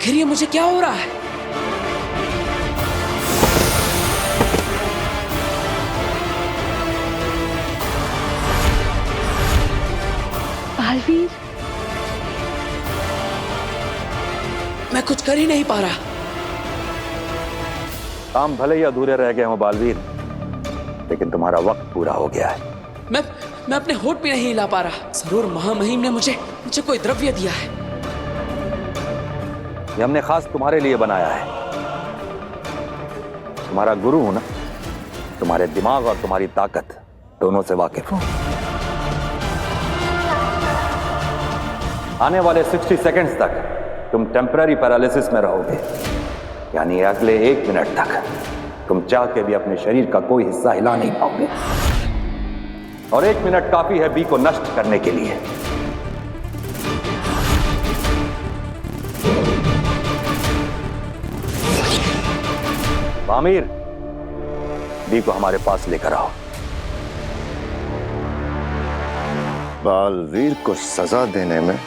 आखिर ये मुझे क्या हो रहा है? बालवीर, मैं कुछ कर ही नहीं पा रहा। काम भले ही अधूरे रह गए हों बालवीर, लेकिन तुम्हारा वक्त पूरा हो गया है। मैं अपने होठ भी नहीं हिला पा रहा। जरूर महामहिम ने मुझे कोई द्रव्य दिया है। ये हमने खास तुम्हारे लिए बनाया है। तुम्हारा गुरु हूं ना, तुम्हारे दिमाग और तुम्हारी ताकत दोनों से वाकिफ हूं। आने वाले 60 सेकंड्स तक तुम टेम्पररी पैरालिसिस में रहोगे, यानी अगले 1 मिनट तक तुम चाह के भी अपने शरीर का कोई हिस्सा हिला नहीं पाओगे। और 1 मिनट काफी है बी को नष्ट करने के लिए। आमिर, बी को हमारे पास लेकर आओ। बालवीर को सजा देने में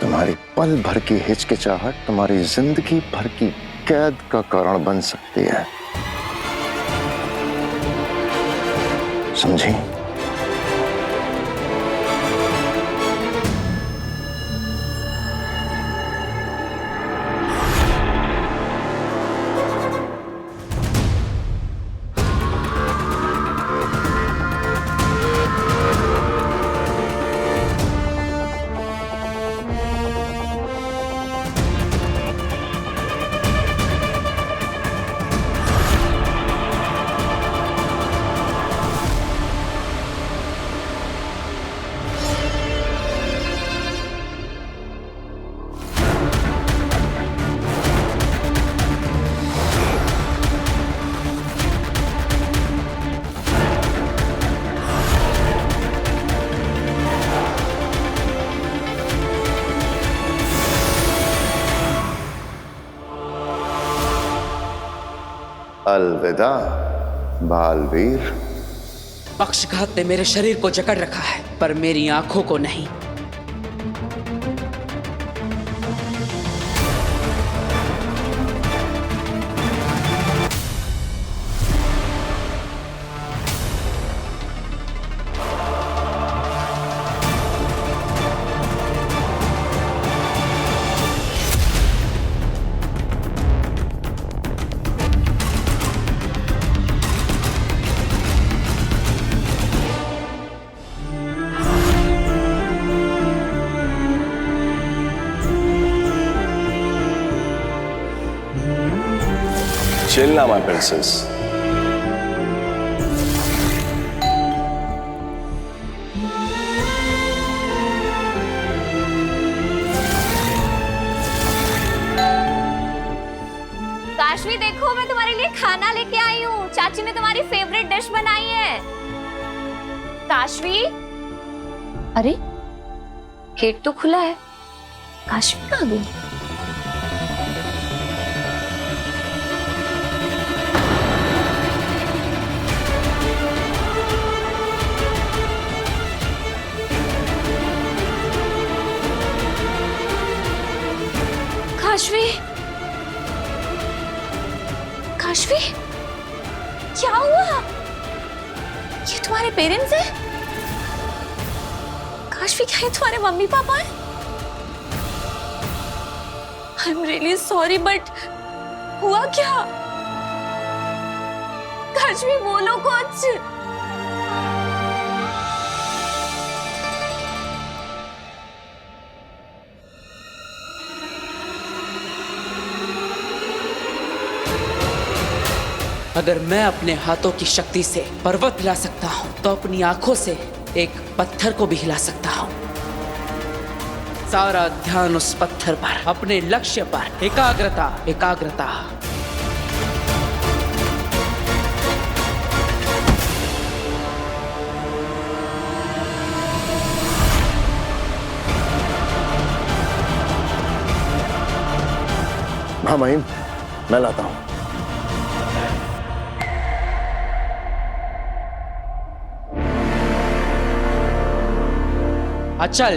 तुम्हारी पल भर की हिचकिचाहट तुम्हारी जिंदगी भर की कैद का कारण बन सकती है, समझी? अलविदा बालवीर। पक्षघात ने मेरे शरीर को जकड़ रखा है, पर मेरी आंखों को नहीं। Chill now, my princess. Kashvi, देखो मैं तुम्हारे लिए खाना लेके आई हूँ। चाची ने तुम्हारी फेवरेट डिश बनाई है। काशवी, अरे गेट तो खुला है, काशवी कहाँ गई? काशवी, काशवी, क्या हुआ? ये तुम्हारे पेरेंट्स हैं? काशवी, क्या ये तुम्हारे मम्मी पापा हैं? I am really sorry, but हुआ क्या? काशवी, बोलो कुछ। अगर मैं अपने हाथों की शक्ति से पर्वत हिला सकता हूं, तो अपनी आंखों से एक पत्थर को भी हिला सकता हूं। सारा ध्यान उस पत्थर पर, अपने लक्ष्य पर। एकाग्रता, एकाग्रता। हाँ महिम, मैं लाता हूं। अचल।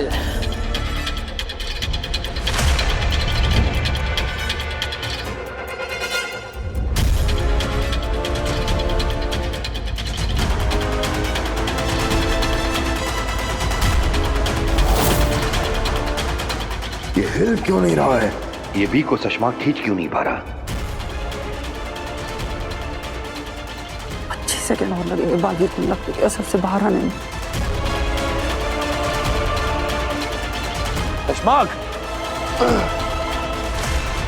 ये हिल क्यों नहीं रहा है? ये भी को चश्मा खींच क्यों नहीं पा रहा? 25 सेकंड और लगेंगे बालवीर को लगते के असर से बाहर आने में। चश्माक!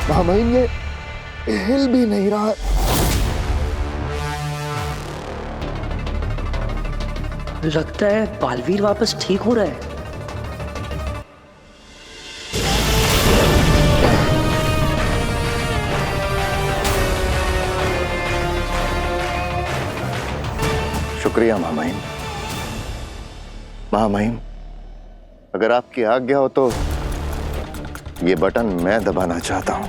महामहिम ये हिल भी नहीं रहा है। लगता है बालवीर वापस ठीक हो रहा है। शुक्रिया महामहिम। महामहिम, अगर आपकी आज्ञा हो तो ये बटन मैं दबाना चाहता हूं।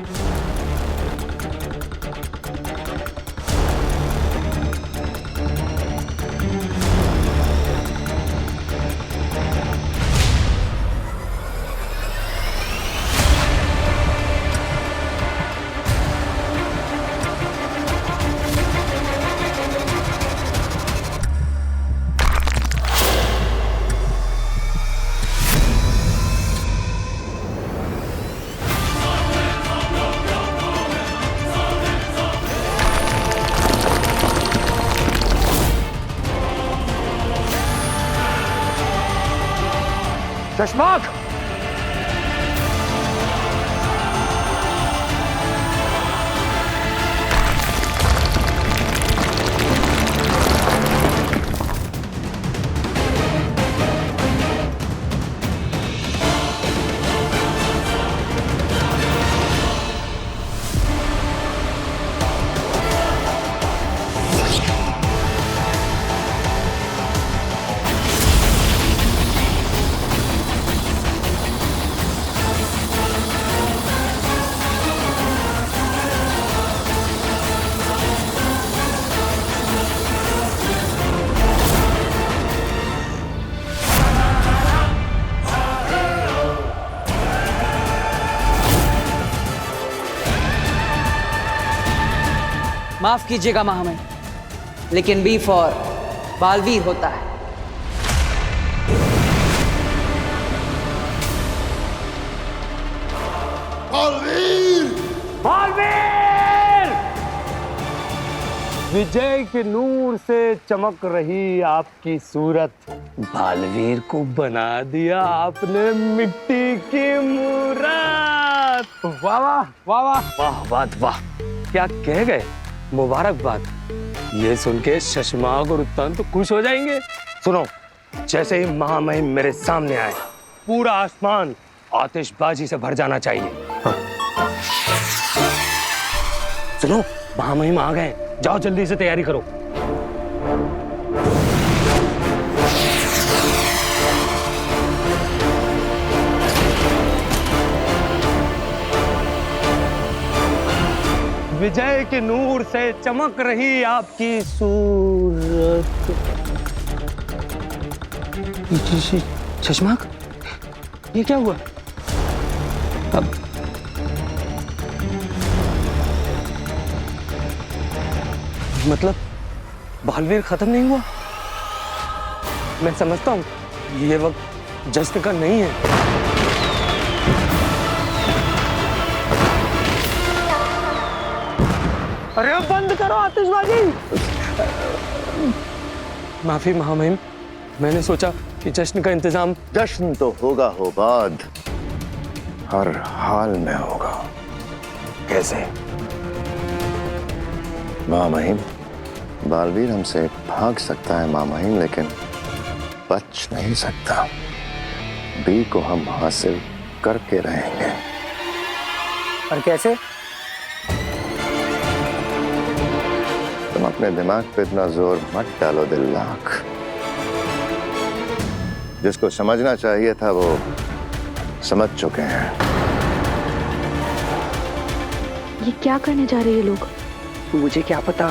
चश्माक! माफ कीजिएगा महामहिम, लेकिन बी फॉर बालवीर होता है। विजय के नूर से चमक रही आपकी सूरत, बालवीर को बना दिया आपने मिट्टी की मूरत। वाह वाह वाह वाह वाह वाह वाह, क्या कह गए, मुबारकबाद। ये सुन के शशमाक और उत्तान तो खुश हो जाएंगे। सुनो, जैसे ही महामहिम मेरे सामने आए पूरा आसमान आतिशबाजी से भर जाना चाहिए। हाँ। सुनो, महामहिम आ गए, जाओ जल्दी से तैयारी करो। विजय के नूर से चमक रही आपकी सूरत। चश्माक, ये क्या हुआ? अब मतलब बालवीर खत्म नहीं हुआ? मैं समझता हूं ये वक्त जश्न का नहीं है। अरे बंद करो आतिशबाजी। माफी महामहिम, मैंने सोचा कि जश्न का इंतजाम। जश्न तो होगा हो बाद, हर हाल में होगा। कैसे? महामहिम, बालवीर हमसे भाग सकता है महामहिम, लेकिन बच नहीं सकता। बी को हम हासिल करके रहेंगे। और कैसे? तुम अपने दिमाग पे इतना जोर मत डालो दिल्लाख। जिसको समझना चाहिए था वो समझ चुके हैं। ये क्या करने जा रहे हैं लोग? मुझे क्या पता।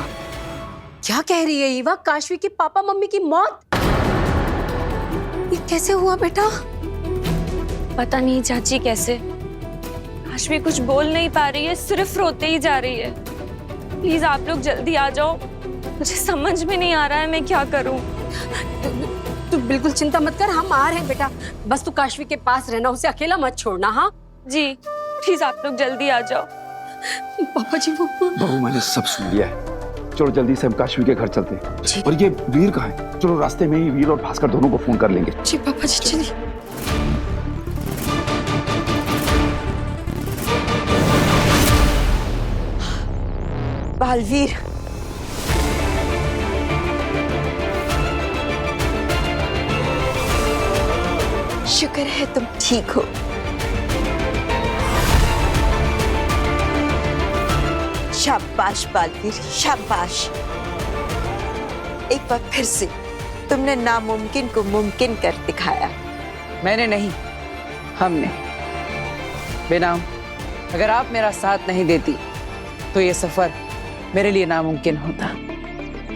क्या कह रही है ईवा? काशवी के पापा मम्मी की मौत? ये कैसे हुआ बेटा? पता नहीं चाची कैसे। काशवी कुछ बोल नहीं पा रही है, सिर्फ रोते ही जा रही है। प्लीज आप लोग जल्दी आ जाओ, मुझे समझ में नहीं आ रहा है मैं क्या करूं। तू बिल्कुल चिंता मत कर, हम आ रहे हैं बेटा। बस तू काशवी के पास रहना, उसे अकेला मत छोड़ना। हाँ, जी प्लीज आप लोग जल्दी आ जाओ। पापा जी वो बहू मैंने सब सुन लिया है। चलो जल्दी से हम काशवी के घर चलते हैं। और ये वीर कहाँ है? चलो रास्ते में ही वीर और भास्कर दोनों को फोन कर लेंगे। जी पापा जी चलिए। बालवीर, शुक्र है तुम ठीक हो। शाबाश बालवीर, शाबाश। एक बार फिर से तुमने नामुमकिन को मुमकिन कर दिखाया। मैंने नहीं, हमने। बेनाम, अगर आप मेरा साथ नहीं देती तो ये सफर मेरे लिए नामुमकिन होता।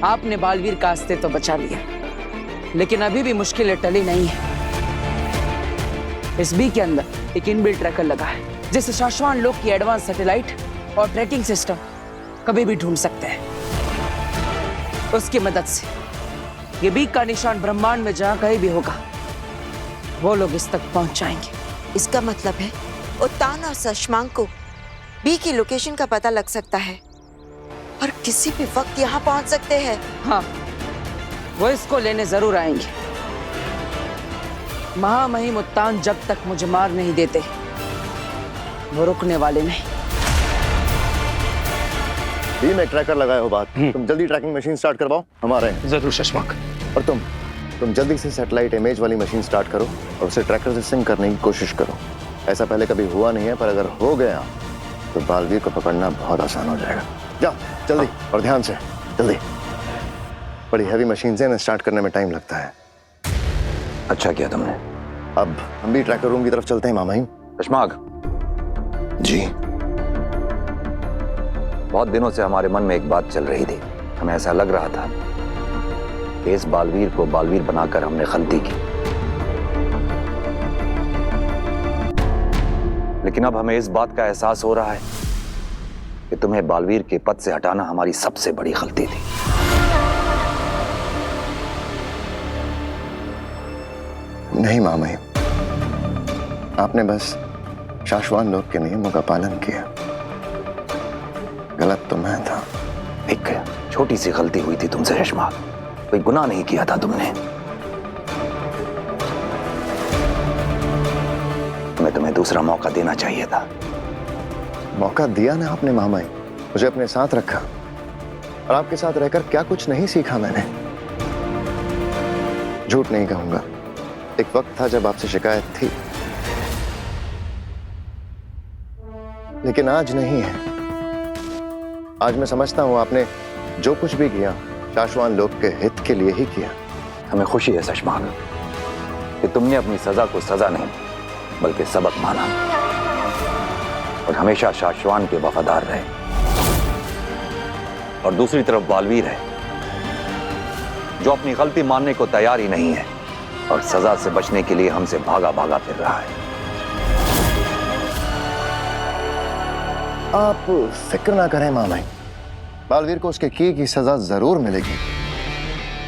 आपने बालवीर का अस्तित्व तो बचा लिया, लेकिन अभी भी मुश्किलें टली नहीं है। इस बी के अंदर एक इनबिल्ट ट्रैकर लगा है, जिससे शाश्वान लोक की एडवांस सैटेलाइट और ट्रैकिंग सिस्टम कभी भी ढूंढ सकते हैं। उसकी मदद से ये बी का निशान ब्रह्मांड में जहां कहीं भी होगा, वो लोग इस तक पहुंच जाएंगे। इसका मतलब है उत्तान और सशमांग को बी की लोकेशन का पता लग सकता है और किसी भी वक्त यहाँ पहुंच सकते हैं। हाँ, वो इसको लेने जरूर आएंगे। महामहिम उत्तान जब तक मुझे मार नहीं देते, वो रुकने वाले नहीं। बी में ट्रैकर लगाए हो बात, तुम जल्दी ट्रैकिंग मशीन स्टार्ट करवाओ, हम आ रहे हैं। जरूर शशांक। और तुम जल्दी से सैटेलाइट इमेज वाली मशीन स्टार्ट करो और उसे ट्रैकर से सिंक करने की कोशिश करो। ऐसा पहले कभी हुआ नहीं है, पर अगर हो गया तो बालवीर को पकड़ना बहुत आसान हो जाएगा। जाओ जल्दी और ध्यान से, जल्दी। बड़ी हैवी मशीन से स्टार्ट करने में टाइम लगता है। अच्छा किया तुमने। अब हम भी ट्रैकर रूम की तरफ चलते हैं मामाही। शशांक जी। बहुत दिनों से हमारे मन में एक बात चल रही थी। हमें ऐसा लग रहा था कि इस बालवीर को बालवीर बनाकर हमने गलती की, लेकिन अब हमें इस बात का एहसास हो रहा है कि तुम्हें बालवीर के पद से हटाना हमारी सबसे बड़ी गलती थी। नहीं मामाही, आपने बस शाश्वान लोक के नियमों का पालन किया। गलत तो मैं था। एक छोटी सी गलती हुई थी तुमसे शशांक, कोई गुनाह नहीं किया था तुमने। तुम्हें दूसरा मौका देना चाहिए था। मौका दिया ना आपने मामाई, मुझे अपने साथ रखा और आपके साथ रहकर क्या कुछ नहीं सीखा मैंने। झूठ नहीं कहूंगा, एक वक्त था जब आपसे शिकायत थी, लेकिन आज नहीं है। आज मैं समझता हूं आपने जो कुछ भी किया शाश्वान लोक के हित के लिए ही किया। हमें खुशी है शशांक कि तुमने अपनी सजा को सजा नहीं बल्कि सबक माना और हमेशा शाश्वान के वफादार रहे। और दूसरी तरफ बालवीर है जो अपनी गलती मानने को तैयार ही नहीं है और सजा से बचने के लिए हमसे भागा भागा फिर रहा है। आप फिक्र ना करें मामाई, बालवीर को उसके किए की सजा जरूर मिलेगी।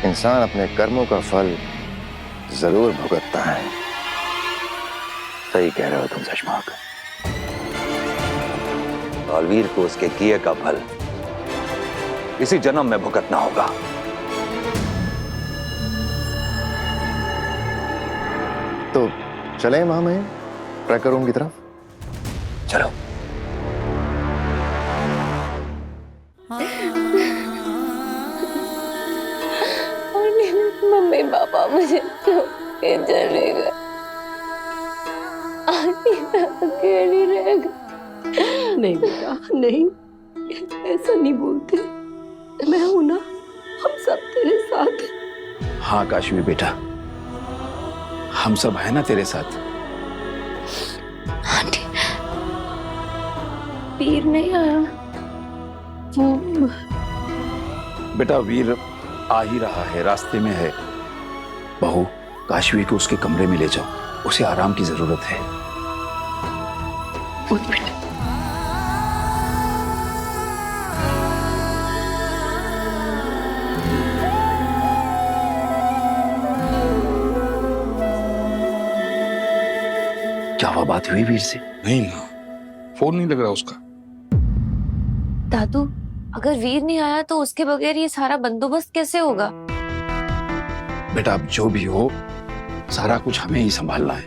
इंसान अपने कर्मों का फल जरूर भुगतता है। सही कह रहे हो तुम शशांक। बालवीर को उसके किए का फल इसी जन्म में भुगतना होगा। तो चलें मामाई ट्रैकर रूम की तरफ। चलो। मम्मी पापा मुझे छोड़ चले गए, अकेली रह गई। नहीं बेटा नहीं, ऐसा नहीं बोलते। मैं हूं ना, हम सब तेरे साथ हैं। हाँ काशवी बेटा, हम सब है ना तेरे साथ। आंटी, वीर नहीं आया? बेटा वीर आ ही रहा है, रास्ते में है। बहू, काशवी को उसके कमरे में ले जाओ, उसे आराम की जरूरत है। उठ बेटा। क्या हुआ, बात हुई वीर से? नहीं ना, फोन नहीं लग रहा उसका। दादू, अगर वीर नहीं आया तो उसके बगैर ये सारा बंदोबस्त कैसे होगा? बेटा अब जो भी हो, सारा कुछ हमें ही संभालना है।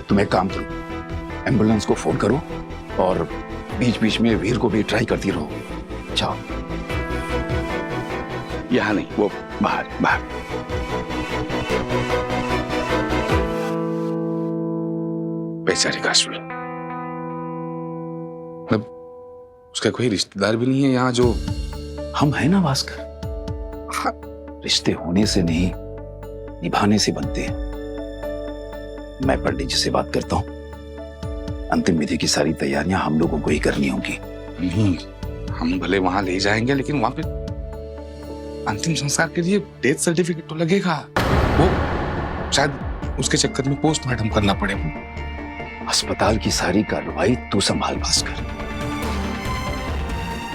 तुम एक काम करो, एम्बुलेंस को फोन करो और बीच बीच में वीर को भी ट्राई करती रहो। जाओ। यहाँ नहीं, वो बाहर बाहर। बेचारी काशवी, मतलब उसका कोई रिश्तेदार भी नहीं है यहाँ जो। हम है ना भास्कर, रिश्ते होने से नहीं निभाने से बनते हैं। मैं पंडित जी से बात करता हूँ, अंतिम विधि की सारी तैयारियां हम लोगों को ही करनी होंगी। नहीं, हम भले वहां ले जाएंगे लेकिन वहां पे अंतिम संस्कार के लिए डेथ सर्टिफिकेट तो लगेगा। वो शायद उसके चक्कर में पोस्टमार्टम करना पड़े। अस्पताल की सारी कार्रवाई तू संभाल भास्कर।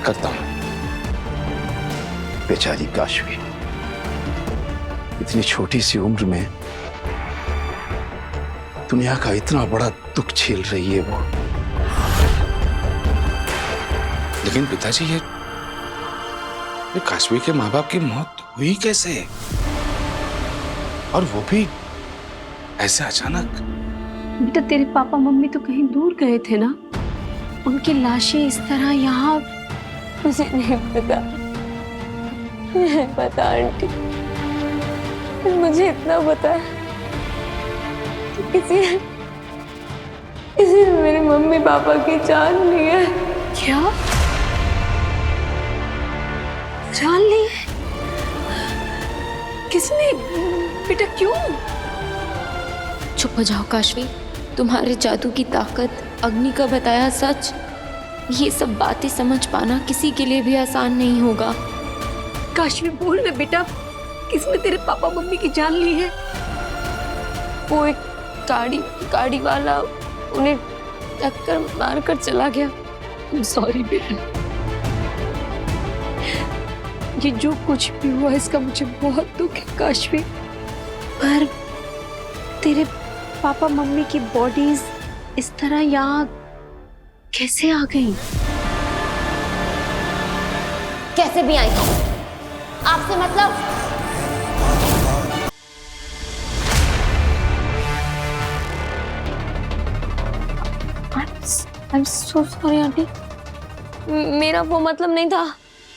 करता हूं। बेचारी काशवी, इतनी छोटी सी उम्र में दुनिया का इतना बड़ा दुख झेल रही है वो। लेकिन पिताजी, ये काशवी के माँ बाप की मौत हुई कैसे, और वो भी ऐसे अचानक? बेटा, तेरे पापा मम्मी तो कहीं दूर गए थे ना, उनकी लाशें इस तरह यहाँ। मुझे नहीं पता, नहीं पता आंटी। मुझे इतना पता है कि किसी ने मेरे मम्मी पापा की जान ली है। क्या जान ली है? किसने? बेटा क्यों? चुप हो जाओ काशवी, तुम्हारे जादू की ताकत, अग्नि का बताया सच, ये सब बातें समझ पाना किसी के लिए भी आसान नहीं होगा। काशवी बोल ना बेटा, किसने तेरे पापा मम्मी की जान ली है? वो एक गाड़ी वाला उन्हें टक्कर मारकर चला गया। सॉरी बेटा, ये जो कुछ भी हुआ इसका मुझे बहुत दुख है काशवी, पर तेरे पापा मम्मी की बॉडीज इस तरह यहाँ कैसे आ गई? कैसे भी आई आपसे मतलब? I'm so sorry आंटी, मेरा वो मतलब नहीं था।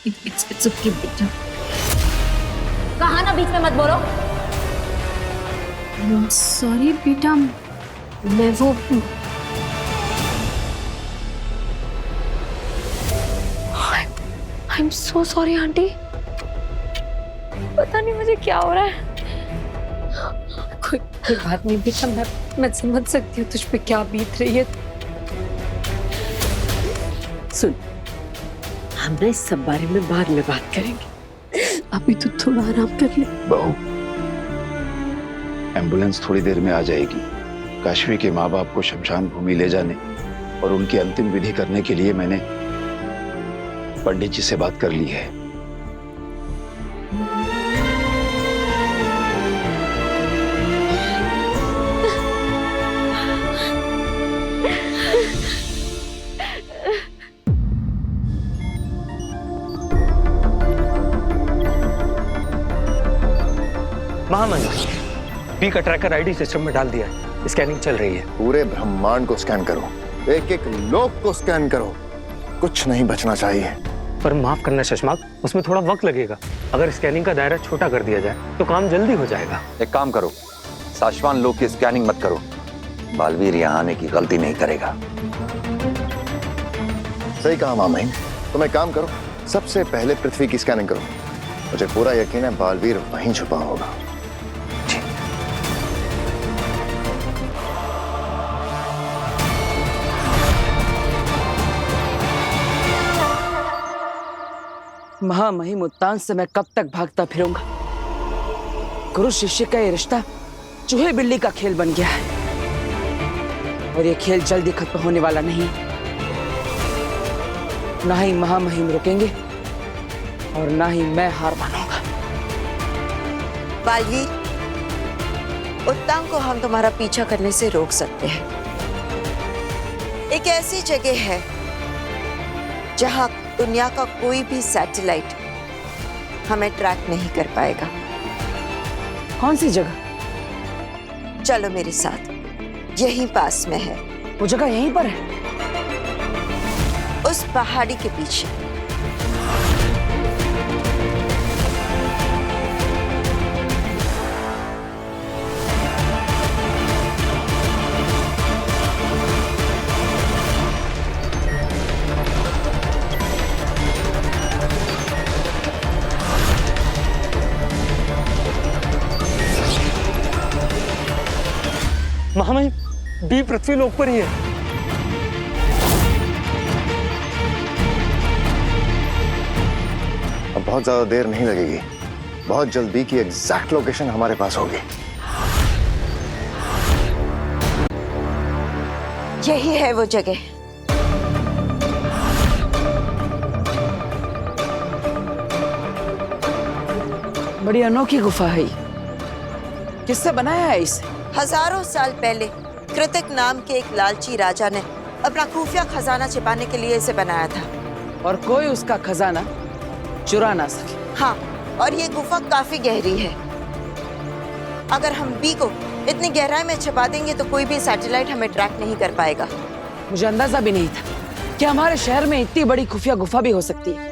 It's okay बेटा। कहा ना बीच में मत बोलो। सॉरी बेटा, मैं वो I'm so sorry आंटी, पता नहीं मुझे क्या हो रहा है। कोई बात नहीं बेटा, मैं समझ सकती हूँ तुझ पे क्या बीत रही है। सुन, हम ना इस सब बारे में बाद में बात करेंगे, अभी तो थोड़ा आराम कर ले। बहू, एम्बुलेंस थोड़ी देर में आ जाएगी। काशवी के माँ बाप को शमशान भूमि ले जाने और उनकी अंतिम विधि करने के लिए मैंने पंडित जी से बात कर ली है। महामंत्री, बी का ट्रैकर आईडी सिस्टम में डाल दिया है, स्कैनिंग चल रही है। पूरे ब्रह्मांड को स्कैन करो, एक एक लोक को स्कैन करो, कुछ नहीं बचना चाहिए। पर माफ करना शशमाक, उसमें थोड़ा वक्त लगेगा। अगर स्कैनिंग का दायरा छोटा कर दिया जाए तो काम जल्दी हो जाएगा। एक काम करो, साशवान लोग की स्कैनिंग मत करो, बालवीर यहाँ आने की गलती नहीं करेगा। सही कहा मामहीन, तुम एक काम करो, सबसे पहले पृथ्वी की स्कैनिंग करो। मुझे पूरा यकीन है बालवीर वहीं छुपा होगा। महामहिम उत्तान से मैं कब तक भागता फिरूंगा? गुरु शिष्य का ये रिश्ता चूहे बिल्ली का खेल बन गया है, और ये खेल जल्दी खत्म होने वाला नहीं। ना ही महामहिम रुकेंगे और ना ही मैं हार मानूंगा। बालवीर, उत्तांग को हम तुम्हारा पीछा करने से रोक सकते हैं। एक ऐसी जगह है जहां दुनिया का कोई भी सैटेलाइट हमें ट्रैक नहीं कर पाएगा। कौन सी जगह? चलो मेरे साथ, यहीं पास में है। वो जगह यहीं पर है? उस पहाड़ी के पीछे। महामहिम, बी पृथ्वी लोक पर ही है। अब बहुत ज्यादा देर नहीं लगेगी, बहुत जल्द बी की एग्जैक्ट लोकेशन हमारे पास होगी। यही है वो जगह। बड़ी अनोखी गुफा है ये। किससे बनाया है इसे? हजारों साल पहले कृतिक नाम के एक लालची राजा ने अपना खुफिया खजाना छिपाने के लिए इसे बनाया था। और कोई उसका खजाना चुरा ना सके। हाँ, और ये गुफा काफी गहरी है। अगर हम बी को इतनी गहराई में छिपा देंगे तो कोई भी सैटेलाइट हमें ट्रैक नहीं कर पाएगा। मुझे अंदाजा भी नहीं था कि हमारे शहर में इतनी बड़ी खुफिया गुफा भी हो सकती है।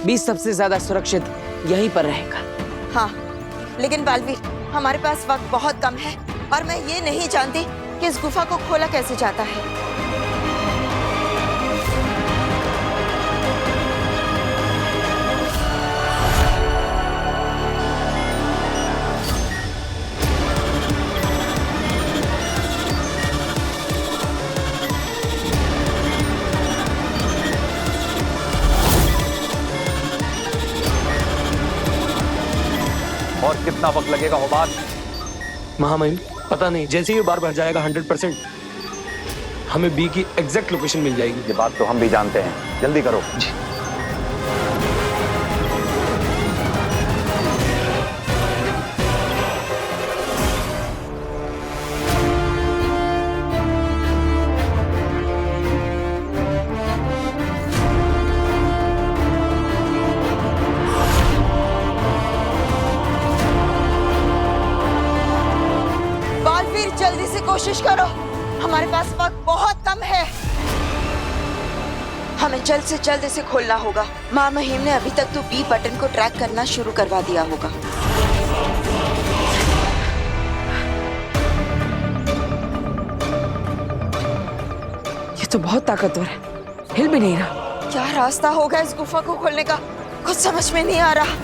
बी सबसे ज्यादा सुरक्षित यहीं पर रहेगा। हाँ, लेकिन बालवीर, हमारे पास वक्त बहुत कम है और मैं ये नहीं जानती कि इस गुफा को खोला कैसे जाता है। और कितना वक्त लगेगा हुबाद? महामहिम, पता नहीं, जैसे ही बार भर जाएगा 100% हमें बी की एग्जैक्ट लोकेशन मिल जाएगी। ये बात तो हम भी जानते हैं, जल्दी करो। जी। जल्दी से कोशिश करो, हमारे पास वक्त बहुत कम है। हमें जल्द से जल्द इसे खोलना होगा। माँ महिम ने अभी तक तो बी बटन को ट्रैक करना शुरू करवा दिया होगा। ये तो बहुत ताकतवर है, हिल भी नहीं रहा। क्या रास्ता होगा इस गुफा को खोलने का, कुछ समझ में नहीं आ रहा।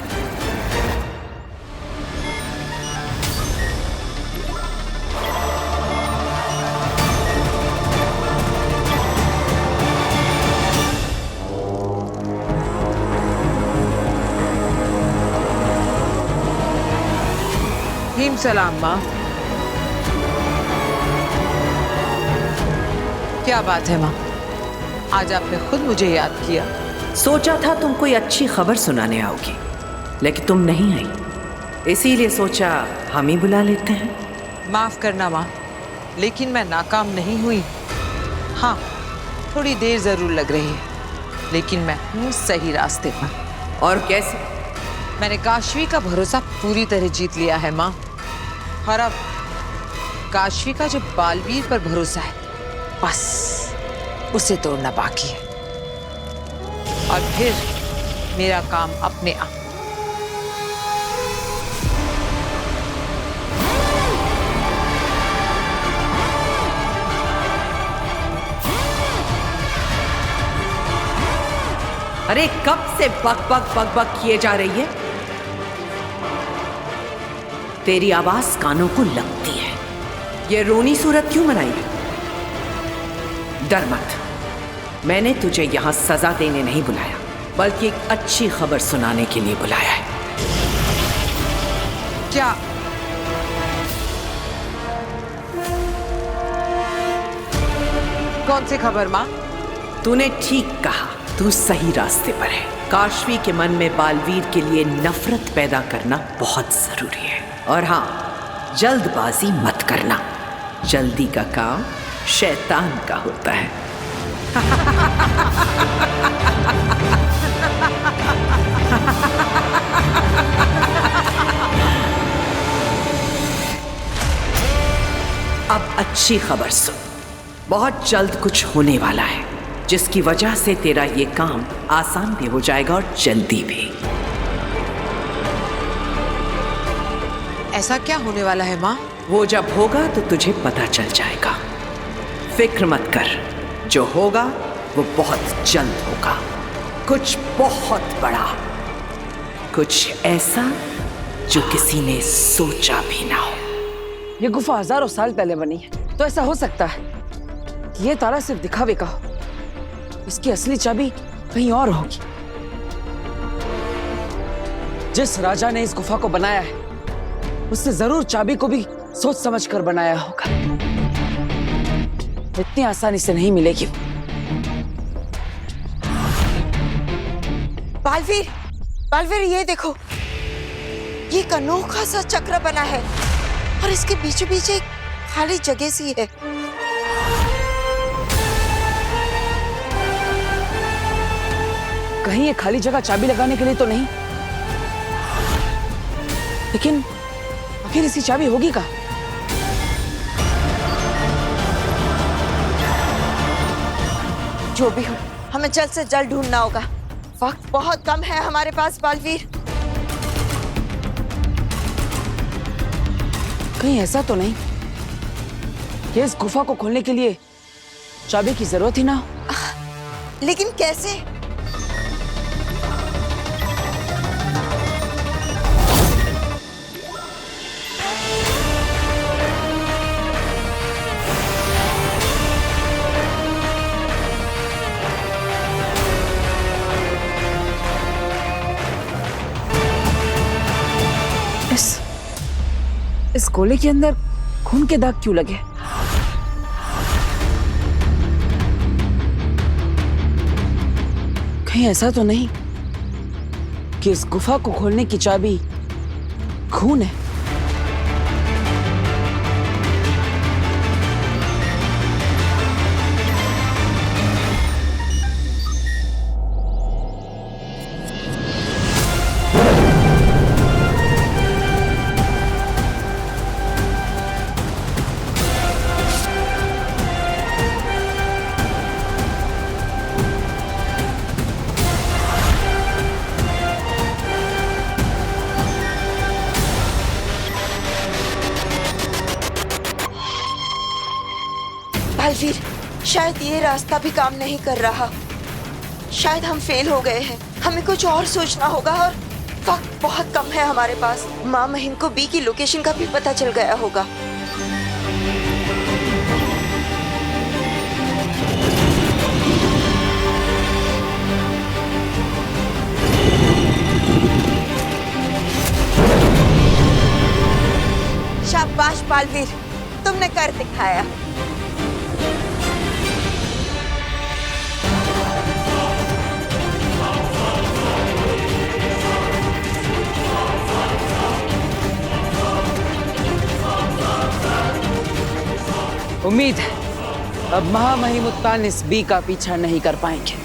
हिम सलाम माँ। क्या बात है माँ, आज आपने खुद मुझे याद किया। सोचा था तुम कोई अच्छी खबर सुनाने आओगी, लेकिन तुम नहीं आई, इसीलिए सोचा हम ही बुला लेते हैं। माफ करना माँ, लेकिन मैं नाकाम नहीं हुई। हाँ, थोड़ी देर जरूर लग रही है, लेकिन मैं हूँ सही रास्ते पर। और कैसे? मैंने काशवी का भरोसा पूरी तरह जीत लिया है माँ, और अब काशवी का जो बालवीर पर भरोसा है, बस उसे तोड़ना बाकी है, और फिर मेरा काम अपने आप। अरे कब से बक बक बक बक किए जा रही है? तेरी आवाज कानों को लगती है। ये रोनी सूरत क्यों बनाई? डर मत, मैंने तुझे यहां सजा देने नहीं बुलाया, बल्कि एक अच्छी खबर सुनाने के लिए बुलाया है। क्या? कौन सी खबर माँ? तूने ठीक कहा, तू सही रास्ते पर है। काशवी के मन में बालवीर के लिए नफरत पैदा करना बहुत जरूरी है। और हाँ, जल्दबाजी मत करना। जल्दी का काम शैतान का होता है। अब अच्छी खबर सुन, बहुत जल्द कुछ होने वाला है जिसकी वजह से तेरा ये काम आसान भी हो जाएगा और जल्दी भी। ऐसा क्या होने वाला है माँ? वो जब होगा तो तुझे पता चल जाएगा। फिक्र मत कर, जो होगा वो बहुत जल्द होगा। कुछ बहुत बड़ा, कुछ ऐसा जो किसी ने सोचा भी ना हो। ये गुफा हजारों साल पहले बनी है, तो ऐसा हो सकता है कि ये ताला सिर्फ दिखावे का हो। इसकी असली चाबी कहीं और होगी। जिस राजा ने इस गुफा को बनाया है उसने जरूर चाबी को भी सोच समझ कर बनाया होगा। इतनी आसानी से नहीं मिलेगी। बालवीर, बालवीर ये देखो, ये एक अनोखा सा चक्र बना है और इसके बीचों बीच एक खाली जगह सी है। कहीं ये खाली जगह चाबी लगाने के लिए तो नहीं, लेकिन आखिर इसकी चाबी होगी कहाँ? जो भी हो, हमें जल्द से जल्द ढूंढना होगा। वक्त बहुत कम है हमारे पास बालवीर। कहीं ऐसा तो नहीं कि इस गुफा को खोलने के लिए चाबी की जरूरत ही ना हो? लेकिन कैसे? इस गोले के अंदर खून के दाग क्यों लगे? कहीं ऐसा तो नहीं कि इस गुफा को खोलने की चाबी खून है? बालवीर, शायद ये रास्ता भी काम नहीं कर रहा। शायद हम फेल हो गए हैं। हमें कुछ और सोचना होगा और वक्त बहुत कम है हमारे पास। माँ महिम को बी की लोकेशन का भी पता चल गया होगा। शाबाश बालवीर, तुमने कर दिखाया। उम्मीद है अब महामहिमुत्तान इस बी का पीछा नहीं कर पाएंगे।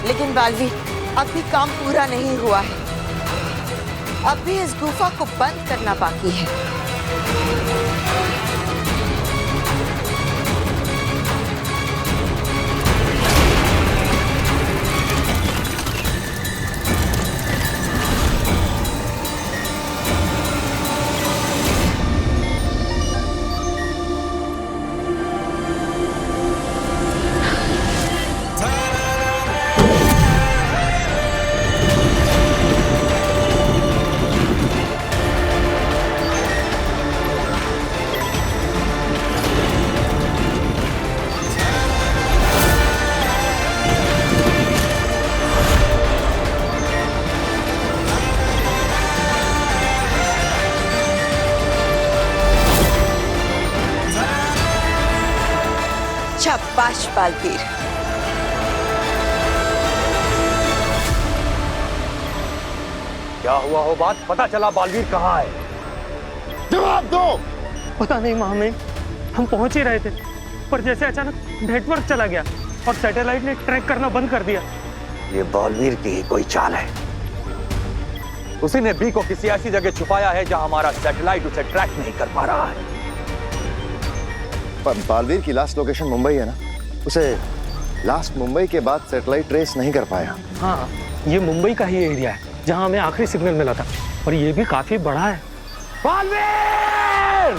लेकिन बालवीर, अब भी काम पूरा नहीं हुआ है। अब भी इस गुफा को बंद करना बाकी है। शाबाश बालवीर। क्या हुआ हो बात पता चला बालवीर कहाँ है? जवाब दो। पता नहीं महामहिम, हम पहुंच ही रहे थे पर जैसे अचानक नेटवर्क चला गया और सैटेलाइट ने ट्रैक करना बंद कर दिया। ये बालवीर की ही कोई चाल है। उसी ने बी को किसी ऐसी जगह छुपाया है जहां हमारा सैटेलाइट उसे ट्रैक नहीं कर पा रहा है। पर बालवीर की लास्ट लोकेशन मुंबई है ना, उसे लास्ट मुंबई के बाद सैटेलाइट ट्रेस नहीं कर पाया। हाँ, ये मुंबई का ही एरिया है जहां हमें आखिरी सिग्नल मिला था और ये भी काफी बड़ा है। बालवीर!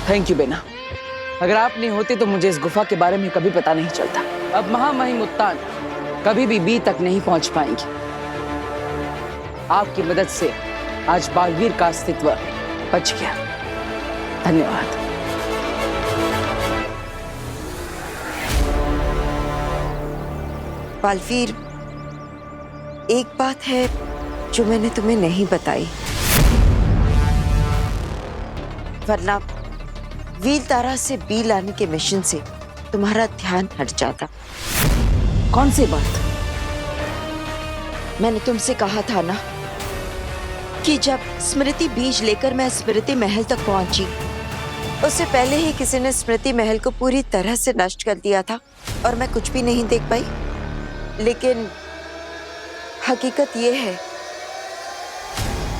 थैंक यू बेना। अगर आप नहीं होते तो मुझे इस गुफा के बारे में कभी पता नहीं चलता। अब महामहिम उत्तान कभी भी बी तक नहीं पहुंच पाएंगे। आपकी मदद से आज बालवीर का अस्तित्व बच गया। धन्यवाद। बालवीर, एक बात है जो मैंने तुम्हें नहीं बताई, वरना व्हील तारा से बी लाने के मिशन से तुम्हारा ध्यान हट जाता। कौन सी बात? मैंने तुमसे कहा था ना कि जब स्मृति बीज लेकर मैं स्मृति महल तक पहुंची, उससे पहले ही किसी ने स्मृति महल को पूरी तरह से नष्ट कर दिया था और मैं कुछ भी नहीं देख पाई। लेकिन हकीकत यह है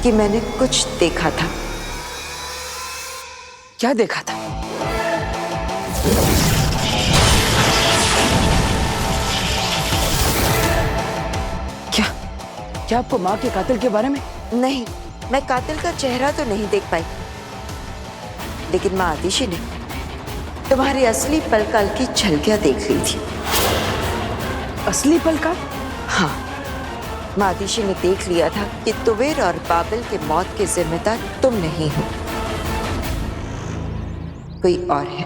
कि मैंने कुछ देखा था। क्या देखा था? क्या आपको माँ के कातिल के बारे में? नहीं, मैं कातिल का चेहरा तो नहीं देख पाई, लेकिन माँ आतिशी ने तुम्हारी असली पलकाल की झलकियां देख ली थी। असली पलकाल? हाँ, माँ आतिशी ने देख लिया था कि तुवेर और बाबिल के मौत के जिम्मेदार तुम नहीं हो, कोई और है।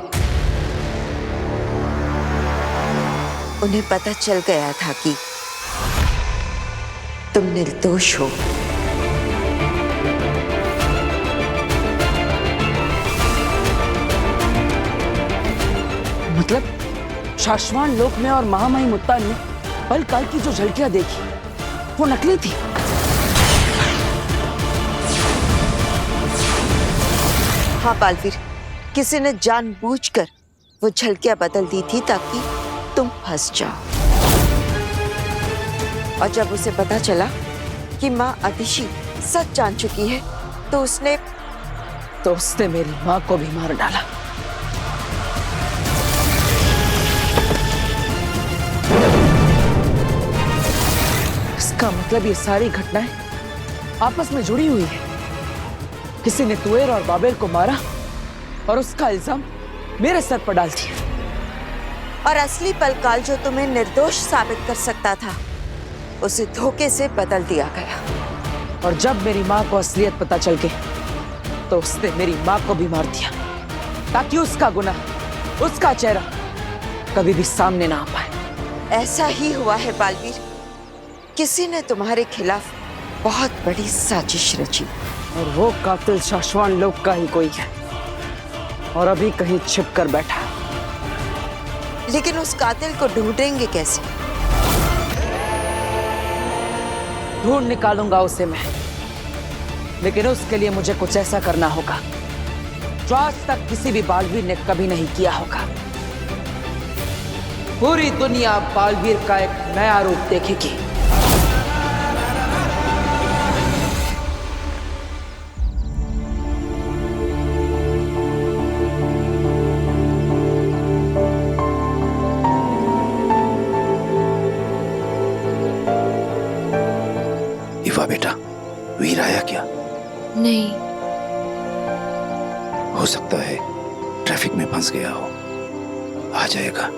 उन्हें पता चल गया था कि तुम निर्दोष हो। मतलब शाश्वान लोक में और महामहिम उत्तान ने पल काल की जो झलकियां देखी वो नकली थी। हाँ बालवीर, किसी ने जानबूझकर वो झलकियां बदल दी थी ताकि तुम फंस जाओ। और जब उसे पता चला कि माँ आतिशी सच जान चुकी है तो उसने मेरी माँ को भी मार डाला। इसका मतलब ये सारी घटनाएं आपस में जुड़ी हुई है। किसी ने तुवेर और बाबेल को मारा और उसका इल्जाम मेरे सर पर डाल दिया। और असली पलकाल जो तुम्हें निर्दोष साबित कर सकता था, उसे धोखे से बदल दिया गया। और जब मेरी माँ को असलियत पता चल गई तो उसने मेरी माँ को भी मार दिया ताकि उसका गुनाह, उसका चेहरा कभी भी सामने ना आ पाए। ऐसा ही हुआ है बालवीर। किसी ने तुम्हारे खिलाफ बहुत बड़ी साजिश रची और वो कातिल शाश्वान लोक का ही कोई है और अभी कहीं छिप कर बैठा। लेकिन उस कातिल को ढूंढेंगे कैसे? ढूंढ निकालूंगा उसे मैं, लेकिन उसके लिए मुझे कुछ ऐसा करना होगा जो आज तक किसी भी बालवीर ने कभी नहीं किया होगा। पूरी दुनिया बालवीर का एक नया रूप देखेगी। इवा बेटा, वीर आया क्या? नहीं। हो सकता है ट्रैफिक में फंस गया हो, आ जाएगा।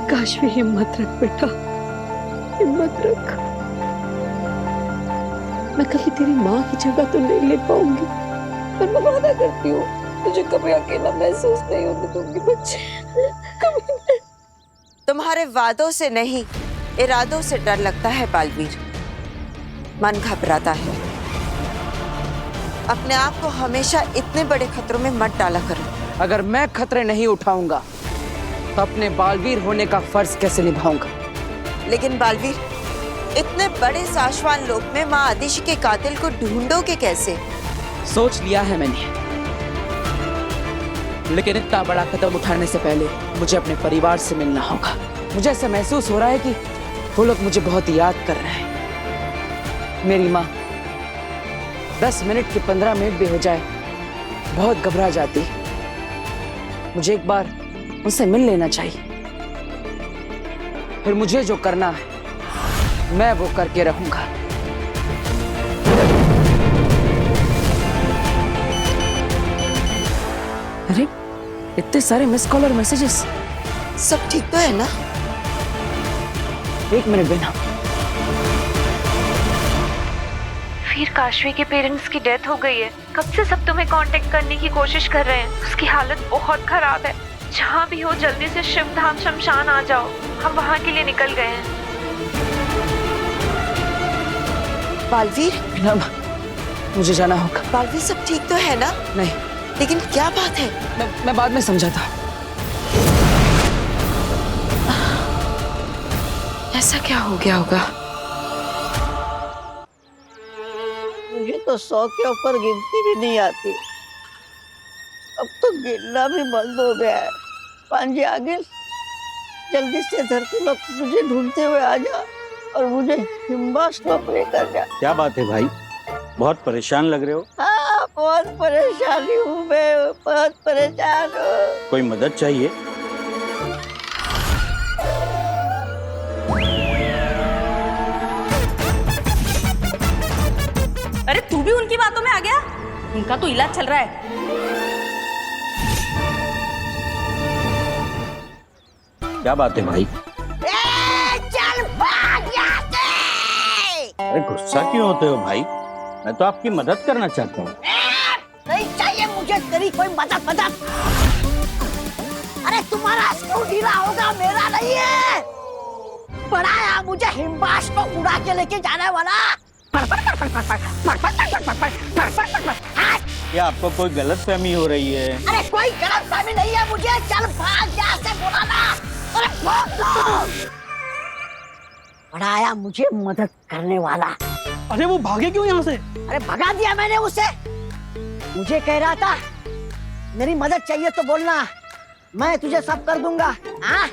काशवी, हिम्मत रख बेटा, हिम्मत रख। मैं कभी तेरी माँ की जगह तो नहीं ले पाऊंगी, पर मैं वादा करती हूँ तुझे कभी अकेला महसूस नहीं होने दूंगी बच्चे, कभी नहीं। तुम्हारे वादों से नहीं, इरादों से डर लगता है बालवीर। मन घबराता है। अपने आप को हमेशा इतने बड़े खतरों में मत डाला करो। अगर मैं खतरे नहीं उठाऊंगा तो अपने बालवीर होने का फर्ज कैसे निभाऊंगा? लेकिन बालवीर, इतने बड़े साशवान लोक में माँ आदिशि के कातिल को ढूंढोगे कैसे? सोच लिया है मैंने, लेकिन इतना बड़ा कदम उठाने से पहले मुझे अपने परिवार से मिलना होगा। मुझे ऐसा महसूस हो रहा है कि वो लोग मुझे बहुत याद कर रहे हैं। मेरी माँ 10 मिनट के 15 मिनट भी हो जाए बहुत घबरा जाती। मुझे एक बार उनसे मिल लेना चाहिए, फिर मुझे जो करना है मैं वो करके रहूंगा। अरे इतने सारे मिस कॉल और मैसेजेस, सब ठीक तो है ना? एक मिनट बिना। फिर काशवी के पेरेंट्स की डेथ हो गई है। कब से सब तुम्हें कांटेक्ट करने की कोशिश कर रहे हैं। उसकी हालत बहुत खराब है। जहाँ भी हो जल्दी से शिवधाम शमशान आ जाओ। हम वहाँ के लिए निकल गए हैं। बालवीर, मुझे जाना होगा। बालवीर सब ठीक तो है ना? नहीं, लेकिन क्या बात है? मैं बाद में समझाता। ऐसा क्या हो गया होगा? मुझे तो 100 के ऊपर गिनती भी नहीं आती। अब तो गिनना भी बंद हो गया है। पांजी आगे जल्दी से धरती लोग मुझे ढूंढते हुए आ जा और मुझे हिम्बास्टोक लेकर जा। क्या बात है भाई, बहुत परेशान लग रहे हो? हाँ, बहुत परेशानी हूँ मैं, बहुत परेशान हूँ। कोई मदद चाहिए? अरे तू भी उनकी बातों में आ गया? उनका तो इलाज चल रहा है। क्या बात है भाई? चल भाग यहाँ से! अरे गुस्सा क्यों होते हो भाई? मैं तो आपकी मदद करना चाहता हूँ। नहीं चाहिए मुझे तेरी कोई मदद। अरे तुम्हारा स्क्रू ढीला होगा, मेरा नहीं है। पढ़ाया मुझे हिम्बाश को उड़ा के लेके जाने वाला। क्या आपको कोई गलतफहमी हो रही है? अरे कोई गलतफहमी नहीं है मुझे। चल भाग यहाँ से, बोला ना। अरे भाग लो। पढ़ाया मुझे मदद करने वाला। अरे वो भागे क्यों यहाँ से? अरे भगा दिया मैंने उसे। मुझे कह रहा था मेरी मदद चाहिए तो बोलना, मैं तुझे सब कर दूंगा। हाँ,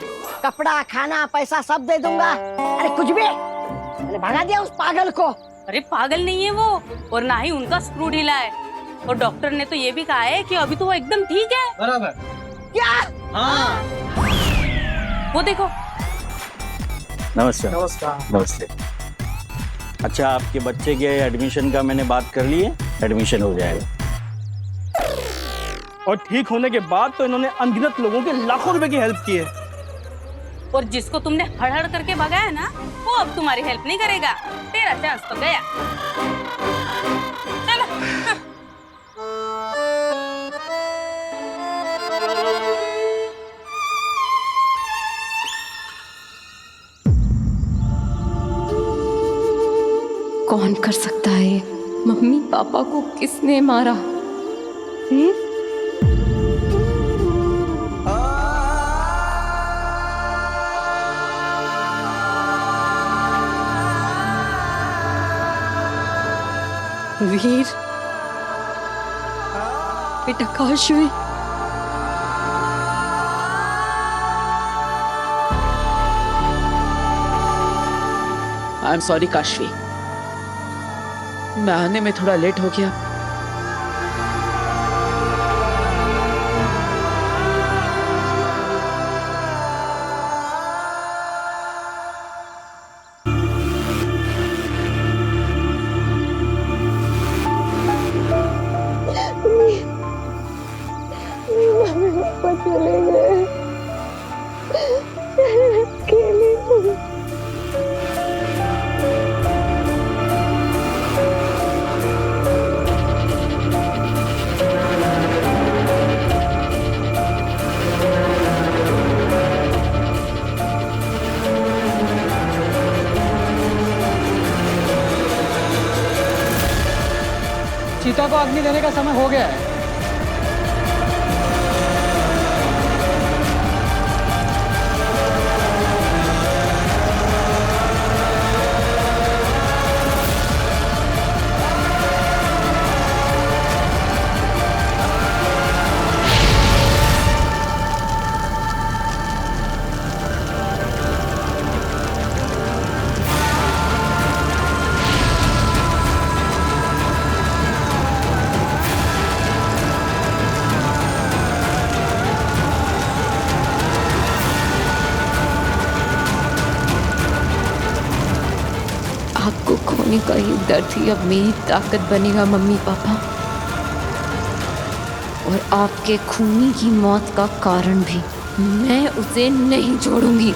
कपड़ा, खाना, पैसा सब दे दूंगा। अरे कुछ भी। मैंने भगा दिया उस पागल को। अरे पागल नहीं है वो, और ना ही उनका स्क्रू ढीला है। और डॉक्टर ने तो ये भी कहा है कि अभी तो वो एकदम ठीक है। बराबर। क्या? हाँ। वो देखो। नमस्ते। नमस्ते। अच्छा, आपके बच्चे के एडमिशन का मैंने बात कर ली है, एडमिशन हो जाएगा। और ठीक होने के बाद तो इन्होंने अनगिनत लोगों के लाखों रुपए की हेल्प की है। और जिसको तुमने हड़ करके भगाया ना, वो अब तुम्हारी हेल्प नहीं करेगा। तेरा चांस तो गया। चलो। कौन कर सकता है ये? मम्मी पापा को किसने मारा? वीर, बेटा Kashvi. I am sorry Kashvi, मैं आने में थोड़ा लेट हो गया। चले गए अकेले। सीता को अग्नि देने का समय हो गया है। आपको खोने का ये दर्द ही अब मेरी ताकत बनेगा मम्मी पापा, और आपके खूनी की मौत का कारण भी। मैं उसे नहीं छोड़ूंगी।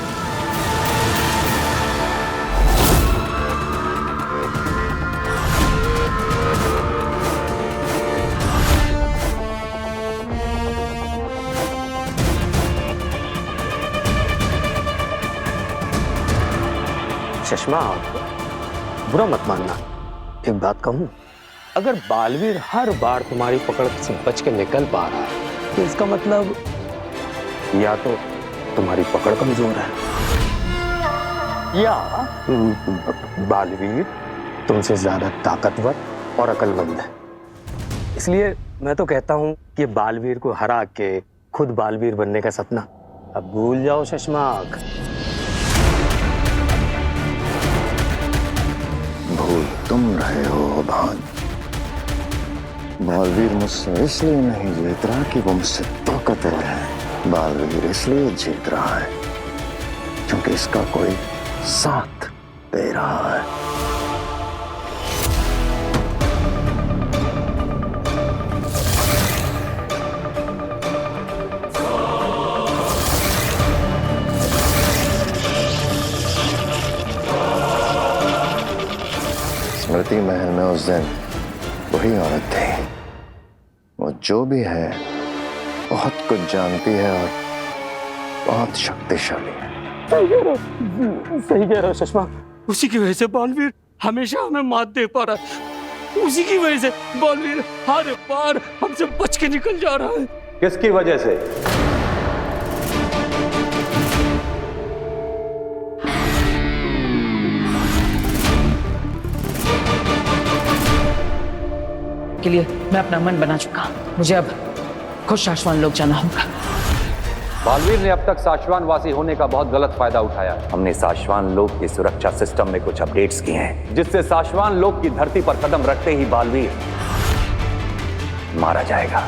चश्मा, बुरा मत मानना, एक बात कहूं, अगर बालवीर हर बार तुम्हारी पकड़ से बच के निकल पा रहा है तो इसका मतलब या तो तुम्हारी पकड़ कमजोर है या बालवीर तुमसे ज्यादा ताकतवर और अक्लमंद है। इसलिए मैं तो कहता हूं कि बालवीर को हरा के खुद बालवीर बनने का सपना अब भूल जाओ शशमाक। भूल तुम रहे हो भान। बालवीर मुझसे इसलिए नहीं जीत रहा कि वो मुझसे ताकतवर है। बालवीर इसलिए जीत रहा है क्योंकि इसका कोई साथ दे रहा है। स्मृति महल में उस दिन वही औरत थी। वो जो भी है बहुत कुछ जानती है और बहुत शक्तिशाली है। सही कह रहे हो सुषमा, उसी की वजह से बालवीर हमेशा हमें मात दे पा रहा है। उसी की वजह से बालवीर हर बार हमसे बच के निकल जा रहा है। किसकी वजह से? के लिए मैं अपना मन बना चुका हूं। मुझे अब खुद शाश्वान लोक जाना होगा। बालवीर ने अब तक साशवान वासी होने का बहुत गलत फायदा उठाया। हमने साशवान लोक की सुरक्षा सिस्टम में कुछ अपडेट्स किए हैं जिससे साशवान लोक की धरती पर कदम रखते ही बालवीर मारा जाएगा।